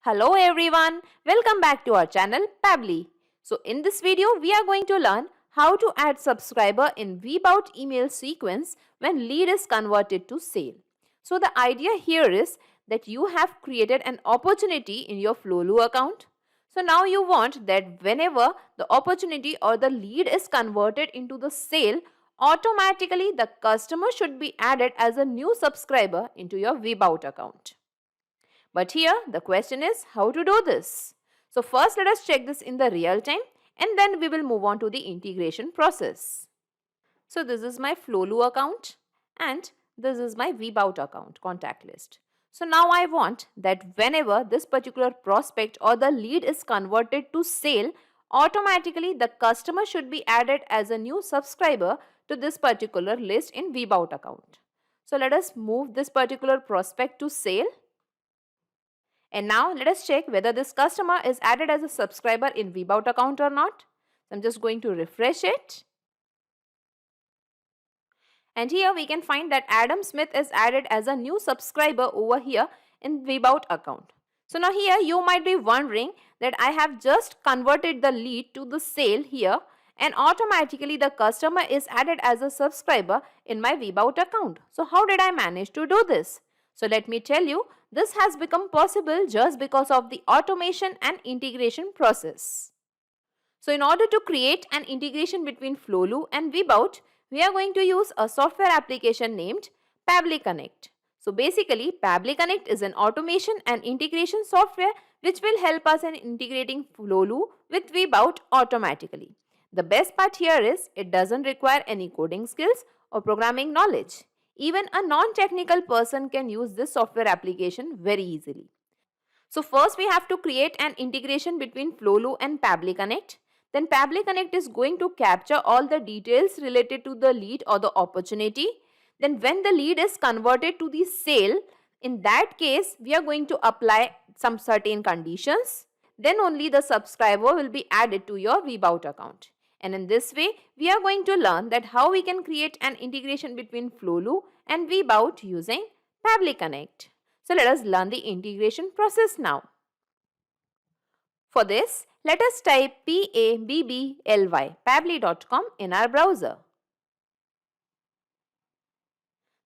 Hello everyone, welcome back to our channel Pabbly. So in this video we are going to learn how to add subscriber in VBOUT email sequence when lead is converted to sale. So the idea here is that you have created an opportunity in your Flowlu account. So now you want that whenever the opportunity or the lead is converted into the sale, automatically the customer should be added as a new subscriber into your VBOUT account. But here the question is how to do this. So first let us check this in the real time and then we will move on to the integration process. So this is my Flowlu account and this is my VBOUT account contact list. So now I want that whenever this particular prospect or the lead is converted to sale, automatically the customer should be added as a new subscriber to this particular list in VBOUT account. So let us move this particular prospect to sale. And now let us check whether this customer is added as a subscriber in VBOUT account or not. So I'm just going to refresh it. And here we can find that Adam Smith is added as a new subscriber over here in VBOUT account. So now here you might be wondering that I have just converted the lead to the sale here and automatically the customer is added as a subscriber in my VBOUT account. So how did I manage to do this? So let me tell you, this has become possible just because of the automation and integration process. So in order to create an integration between Flowlu and VBOUT, we are going to use a software application named Pabli Connect. So basically, Pabli Connect is an automation and integration software which will help us in integrating Flowlu with VBOUT automatically. The best part here is it doesn't require any coding skills or programming knowledge. Even a non-technical person can use this software application very easily. So first we have to create an integration between Flowlu and Pably Connect. Then Pably Connect is going to capture all the details related to the lead or the opportunity. Then when the lead is converted to the sale, in that case we are going to apply some certain conditions. Then only the subscriber will be added to your VBOUT account. And in this way, we are going to learn that how we can create an integration between Flowlu and VBOUT using Pably Connect. So let us learn the integration process now. For this, let us type Pabbly, pabbly.com in our browser.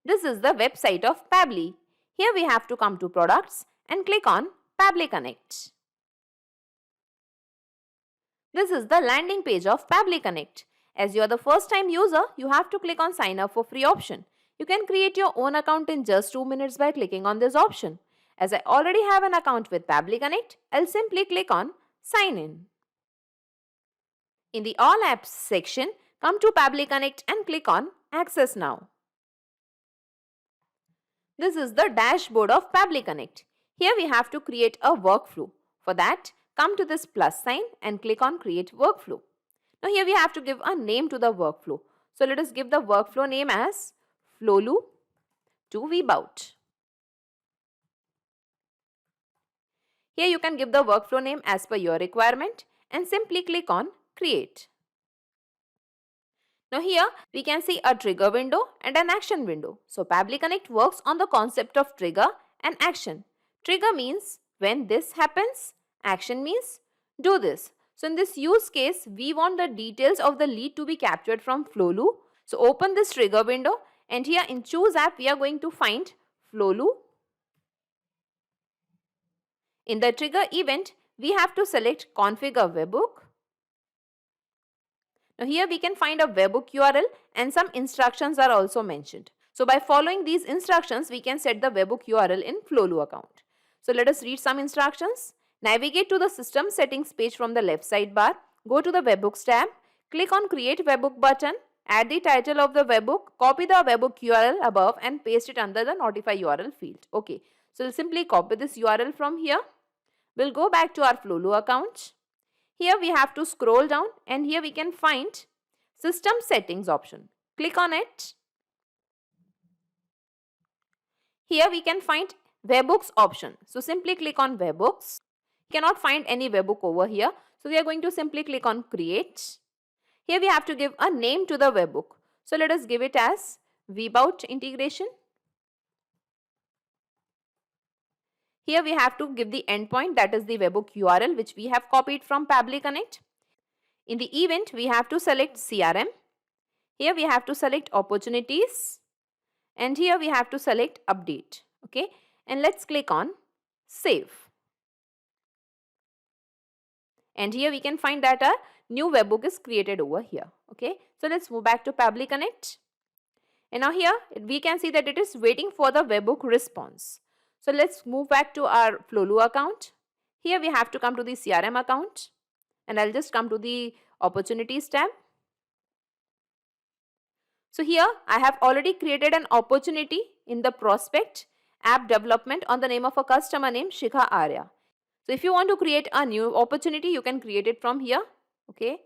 This is the website of Pabbly. Here we have to come to products and click on Pabli Connect. This is the landing page of Pabli Connect. As you are the first time user, you have to click on sign up for free option. You can create your own account in just 2 minutes by clicking on this option. As I already have an account with Pabli Connect, I'll simply click on sign in. In the all apps section, come to Pabli Connect and click on access now. This is the dashboard of Pabli Connect. Here we have to create a workflow. For that, come to this plus sign and click on create workflow. Now here we have to give a name to the workflow. So let us give the workflow name as Flowlu to VBOUT. Here you can give the workflow name as per your requirement and simply click on create. Now here we can see a trigger window and an action window. So Pably Connect works on the concept of trigger and action. Trigger means when this happens, action means do this. So in this use case, we want the details of the lead to be captured from Flowlu. So open this trigger window and here in choose app, we are going to find Flowlu. In the trigger event, we have to select configure webbook. Now here we can find a webbook URL and some instructions are also mentioned. So by following these instructions, we can set the webbook URL in Flowlu account. So let us read some instructions. Navigate to the system settings page from the left sidebar. Go to the webbooks tab. Click on create webbook button. Add the title of the webbook. Copy the webbook URL above and paste it under the notify URL field. Okay. So we'll simply copy this URL from here. We'll go back to our Flowlu account. Here we have to scroll down and here we can find system settings option. Click on it. Here we can find webbooks option. So simply click on webbooks. Cannot find any webbook over here. So we are going to simply click on create. Here we have to give a name to the webbook. So let us give it as VBOUT integration. Here we have to give the endpoint, that is the webbook URL which we have copied from Pabbly Connect. In the event, we have to select CRM. Here we have to select opportunities, and here we have to select update. Okay, and let's click on save. And here we can find that a new webbook is created over here. Okay, so let's move back to Pabli Connect. And now here we can see that it is waiting for the webbook response. So let's move back to our Flowlu account. Here we have to come to the CRM account, and I'll just come to the opportunities tab. So here I have already created an opportunity in the prospect app development on the name of a customer named Shikha Arya. So if you want to create a new opportunity, you can create it from here. Okay.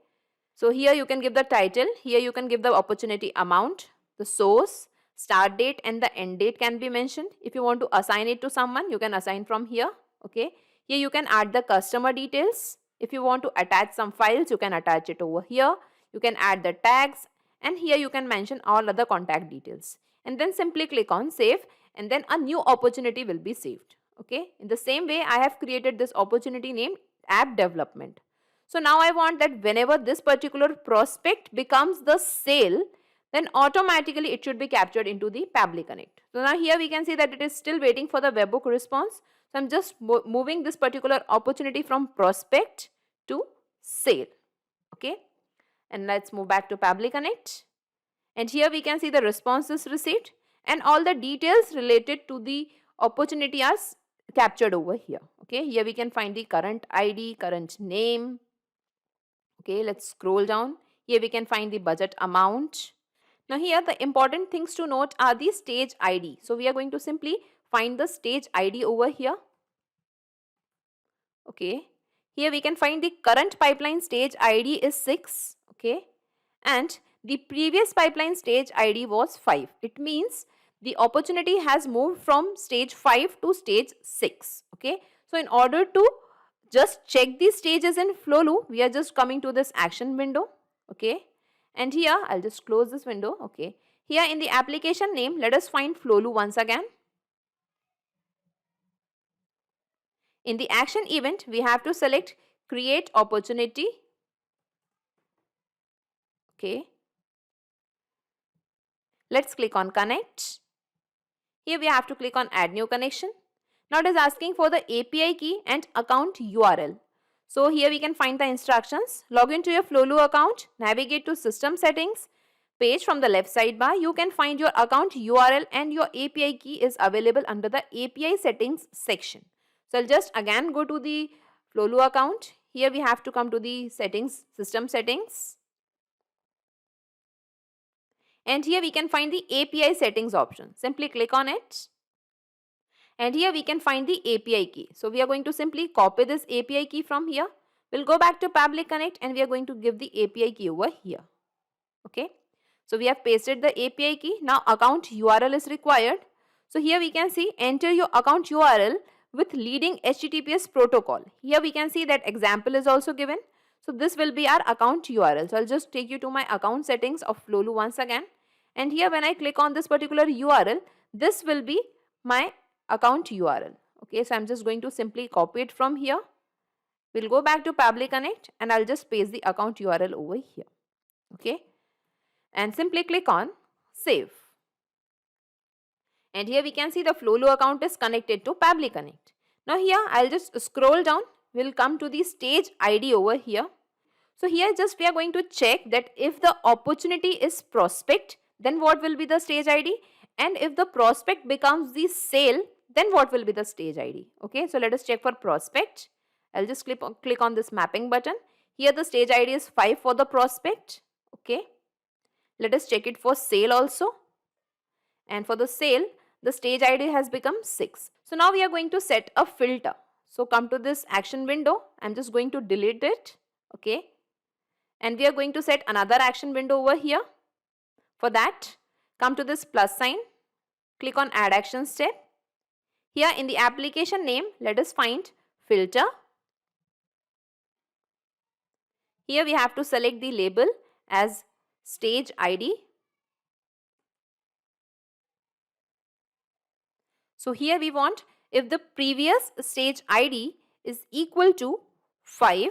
So here you can give the title, here you can give the opportunity amount, the source, start date and the end date can be mentioned. If you want to assign it to someone, you can assign from here. Okay. Here you can add the customer details. If you want to attach some files, you can attach it over here. You can add the tags, and here you can mention all other contact details. And then simply click on save, and then a new opportunity will be saved. Okay. In the same way, I have created this opportunity named app development. So now I want that whenever this particular prospect becomes the sale, then automatically it should be captured into the Pabli Connect. So now here we can see that it is still waiting for the webbook response. So I'm just moving this particular opportunity from prospect to sale. Okay. And let's move back to Pabli Connect. And here we can see the responses received and all the details related to the opportunity are captured over here. Okay. Here we can find the current ID, current name. Okay, let's scroll down. Here we can find the budget amount. Now here the important things to note are the stage ID. So we are going to simply find the stage ID over here. Okay, here we can find the current pipeline stage ID is 6. Okay, and the previous pipeline stage ID was 5. It means the opportunity has moved from stage 5 to stage 6. Okay, so in order to just check these stages in Flowlu, we are just coming to this action window. Okay, and here I'll just close this window. Okay, here in the application name, let us find Flowlu once again. In the action event, we have to select create opportunity. Okay, let's click on connect. Here we have to click on add new connection. Now it is asking for the API key and account URL. So here we can find the instructions. Log into your Flowlu account, navigate to system settings page from the left sidebar. You can find your account URL and your API key is available under the API settings section. So I'll just again go to the Flowlu account. Here we have to come to the settings, system settings. And here we can find the API settings option. Simply click on it. And here we can find the API key. So we are going to simply copy this API key from here. We'll go back to Pabli Connect and we are going to give the API key over here. Okay. So we have pasted the API key. Now account URL is required. So here we can see enter your account URL with leading HTTPS protocol. Here we can see that example is also given. So this will be our account URL. So I'll just take you to my account settings of Flowlu once again. And here when I click on this particular URL, this will be my account URL. Okay, so I'm just going to simply copy it from here. We'll go back to Pabli Connect and I'll just paste the account URL over here. Okay, and simply click on save. And here we can see the Flowlu account is connected to Pabli Connect. Now here I'll just scroll down. We'll come to the stage ID over here. So here just we are going to check that if the opportunity is prospect, then what will be the stage ID? And if the prospect becomes the sale, then what will be the stage ID? Okay, so let us check for prospect. I'll just click on this mapping button. Here the stage ID is 5 for the prospect. Okay, let us check it for sale also. And for the sale, the stage ID has become 6. So now we are going to set a filter. So come to this action window. I'm just going to delete it. Okay, and we are going to set another action window over here. For that, come to this plus sign, click on add action step. Here in the application name, let us find filter. Here we have to select the label as stage ID. So here we want if the previous stage ID is equal to 5,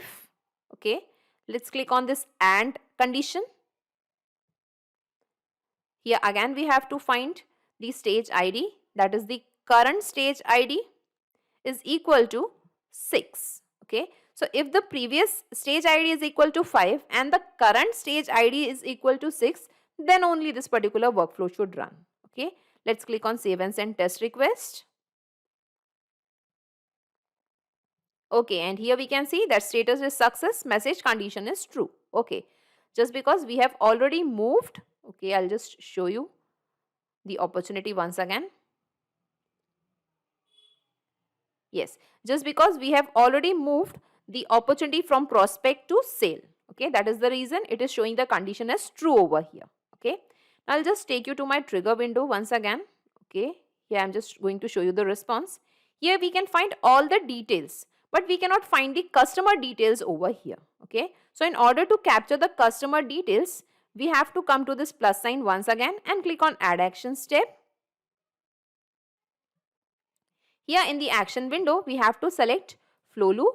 okay, let's click on this AND condition. Here again we have to find the stage ID, that is the current stage ID is equal to 6, okay. So if the previous stage ID is equal to 5 and the current stage ID is equal to 6, then only this particular workflow should run, okay. Let's click on save and send test request. Okay, and here we can see that status is success, message condition is true. Okay, just because we have already moved, okay, I'll just show you the opportunity once again. Yes, just because we have already moved the opportunity from prospect to sale. Okay, that is the reason it is showing the condition as true over here. Okay, now I'll just take you to my trigger window once again. Okay, here I'm just going to show you the response. Here we can find all the details, but we cannot find the customer details over here. Okay, so in order to capture the customer details, we have to come to this plus sign once again and click on add action step. Here in the action window, we have to select Flowlu.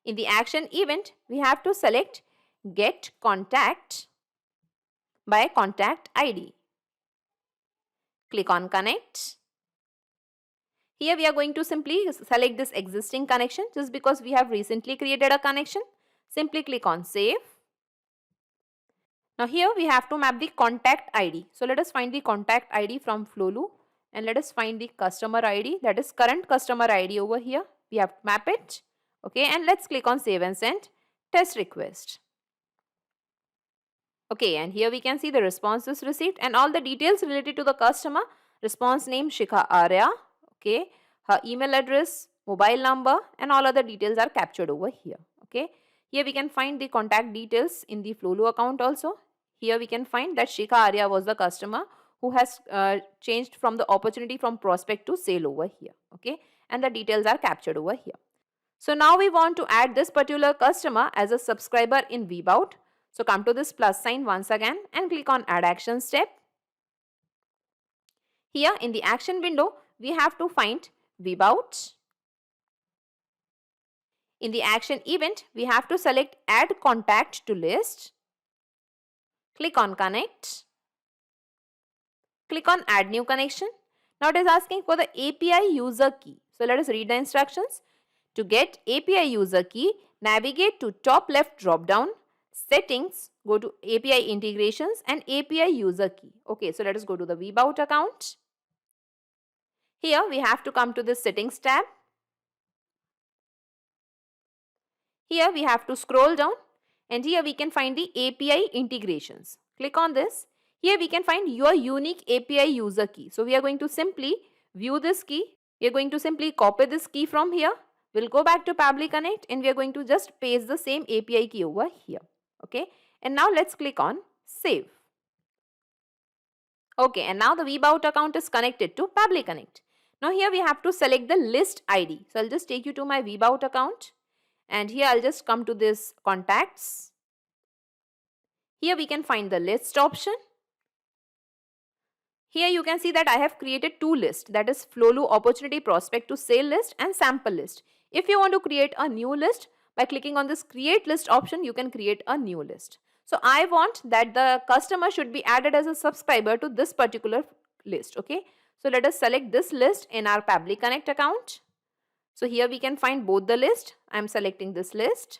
In the action event, we have to select Get Contact by Contact ID. Click on Connect. Here we are going to simply select this existing connection just because we have recently created a connection. Simply click on Save. Now here we have to map the contact ID. So let us find the contact ID from Flowlu and let us find the customer ID, that is current customer ID over here. We have to map it. Okay, and let's click on save and send test request. Okay, and here we can see the response is received and all the details related to the customer. Response name Shikha Arya. Okay, her email address, mobile number and all other details are captured over here. Okay, here we can find the contact details in the Flowlu account also. Here we can find that Shikha Arya was the customer who has changed from the opportunity from prospect to sale over here. Okay, and the details are captured over here. So now we want to add this particular customer as a subscriber in VBOUT. So come to this plus sign once again and click on add action step. Here in the action window, we have to find VBOUT. In the action event, we have to select add contact to list. Click on connect. Click on add new connection. Now it is asking for the API user key. So let us read the instructions. To get API user key, navigate to top left drop down, settings, go to API integrations and API user key. Okay, so let us go to the VBOUT account. Here we have to come to the settings tab. Here we have to scroll down and here we can find the API integrations. Click on this. Here we can find your unique API user key. So we are going to simply view this key. We are going to simply copy this key from here. We'll go back to Pabli Connect and we are going to just paste the same API key over here. Okay, and now let's click on save. Okay, and now the VBOUT account is connected to Pabli Connect. Now here we have to select the list ID. So I'll just take you to my VBOUT account and here I'll just come to this contacts. Here we can find the list option. Here you can see that I have created two lists, that is Flowlu opportunity prospect to sale list and sample list. If you want to create a new list, by clicking on this create list option, you can create a new list. So I want that the customer should be added as a subscriber to this particular list. Okay, so let us select this list in our Pabli Connect account. So here we can find both the list. I am selecting this list.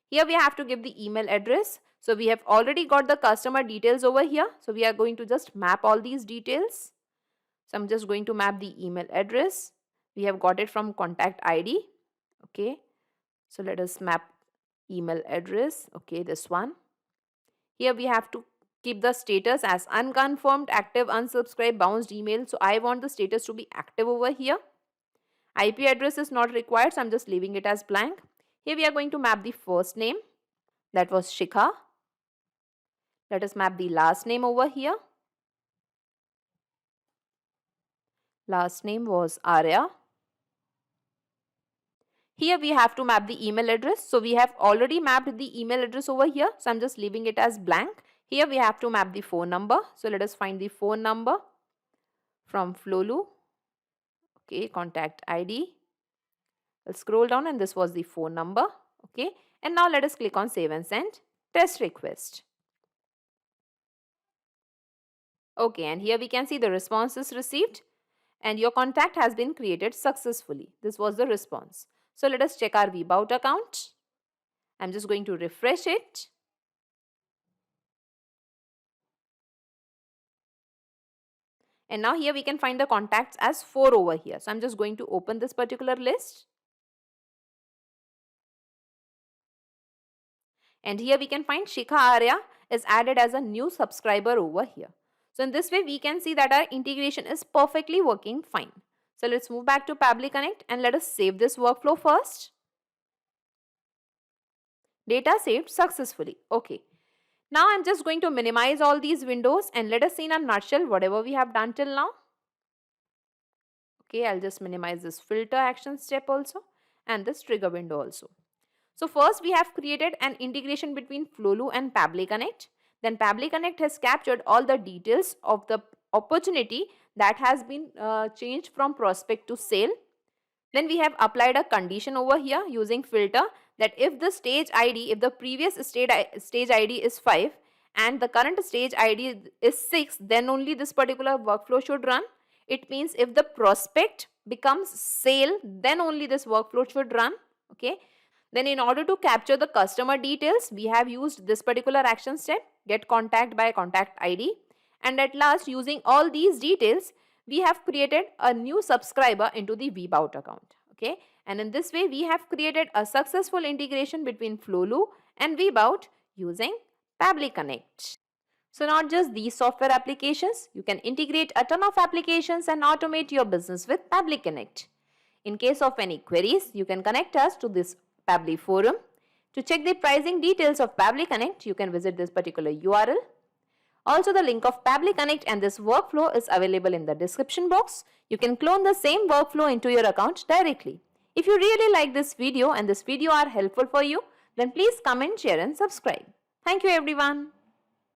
Here we have to give the email address. So we have already got the customer details over here. So we are going to just map all these details. So I'm just going to map the email address. We have got it from contact ID. Okay, so let us map email address. Okay, this one. Here we have to keep the status as unconfirmed, active, unsubscribed, bounced email. So I want the status to be active over here. IP address is not required, so I'm just leaving it as blank. Here we are going to map the first name. That was Shikha. Let us map the last name over here. Last name was Arya. Here we have to map the email address. So we have already mapped the email address over here. So I'm just leaving it as blank. Here we have to map the phone number. So let us find the phone number. from Flowlu. Okay, contact ID. I'll scroll down and this was the phone number. Okay, and now let us click on save and send test request. Okay, and here we can see the responses received and your contact has been created successfully. This was the response. So let us check our VBOUT account. I'm just going to refresh it. And now here we can find the contacts as 4 over here. So I'm just going to open this particular list. And here we can find Shikha Arya is added as a new subscriber over here. So in this way we can see that our integration is perfectly working fine. So let's move back to Pabli Connect and let us save this workflow first. Data saved successfully. Okay. Now I'm just going to minimize all these windows and let us see in a nutshell whatever we have done till now. Okay, I'll just minimize this filter action step also and this trigger window also. So first we have created an integration between Flowlu and Pabbly Connect. Then Pabbly Connect has captured all the details of the opportunity that has been changed from prospect to sale. Then we have applied a condition over here using filter that if the stage ID, if the previous stage ID is 5 and the current stage ID is 6, then only this particular workflow should run. It means if the prospect becomes sale, then only this workflow should run. Okay. Then in order to capture the customer details, we have used this particular action step, get contact by contact ID. And at last, using all these details, we have created a new subscriber into the VBOUT account. Okay. And in this way, we have created a successful integration between Flowlu and VBOUT using Pabli Connect. So not just these software applications, you can integrate a ton of applications and automate your business with Pabli Connect. In case of any queries, you can connect us to this Pabbly forum. To check the pricing details of Pabli Connect, you can visit this particular URL. Also, the link of Pabli Connect and this workflow is available in the description box. You can clone the same workflow into your account directly. If you really like this video and this video are helpful for you, then please comment, share and subscribe. Thank you everyone.